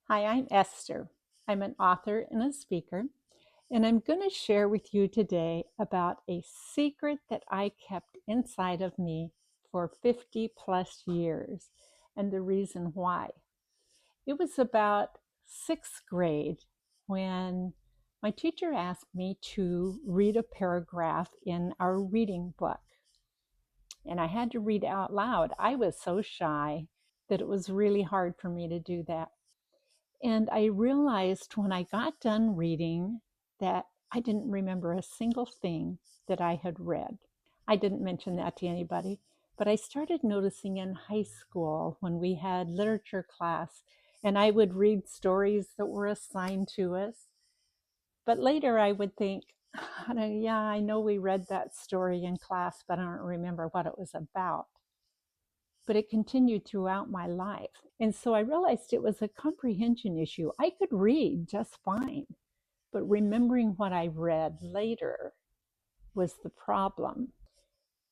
Hi, I'm Esther. I'm an author and a speaker, and I'm going to share with you today about a secret that I kept inside of me for 50 plus years and the reason why. It was about sixth grade when my teacher asked me to read a paragraph in our reading book, and I had to read it out loud. I was so shy that it was really hard for me to do that. And I realized when I got done reading that I didn't remember a single thing that I had read. I didn't mention that to anybody, but I started noticing in high school when we had literature class and I would read stories that were assigned to us. But later I would think, yeah, I know we read that story in class, but I don't remember what it was about. But it continued throughout my life. And so I realized it was a comprehension issue. I could read just fine, but remembering what I read later was the problem.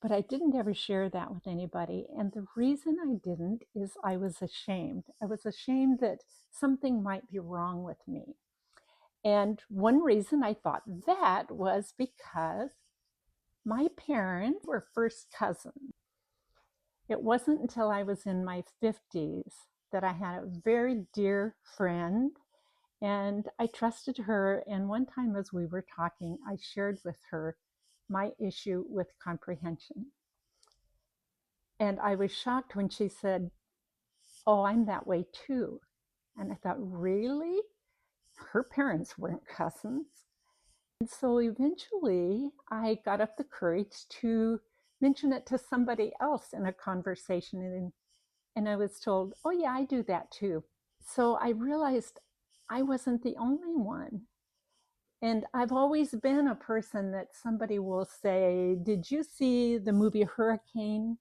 But I didn't ever share that with anybody. And the reason I didn't is I was ashamed. I was ashamed that something might be wrong with me. And one reason I thought that was because my parents were first cousins. It wasn't until I was in my 50s that I had a very dear friend and I trusted her. And one time, as we were talking, I shared with her my issue with comprehension. And I was shocked when she said, "Oh, I'm that way too." And I thought, really? Her parents weren't cousins. And so eventually I got up the courage to mention it to somebody else in a conversation. And I was told, "Oh, yeah, I do that too." So I realized I wasn't the only one. And I've always been a person that somebody will say, "Did you see the movie Hurricane?"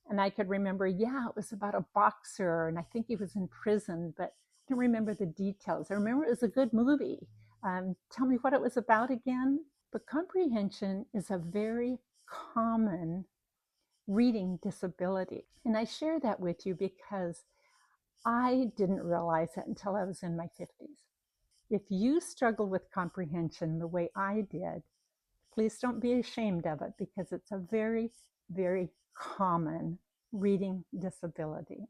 And I could remember, yeah, it was about a boxer, and I think he was in prison, but I don't remember the details. I remember it was a good movie. Tell me what it was about again. But comprehension is a very common reading disability. And I share that with you because I didn't realize it until I was in my 50s. If you struggle with comprehension the way I did, please don't be ashamed of it because it's a very, very common reading disability.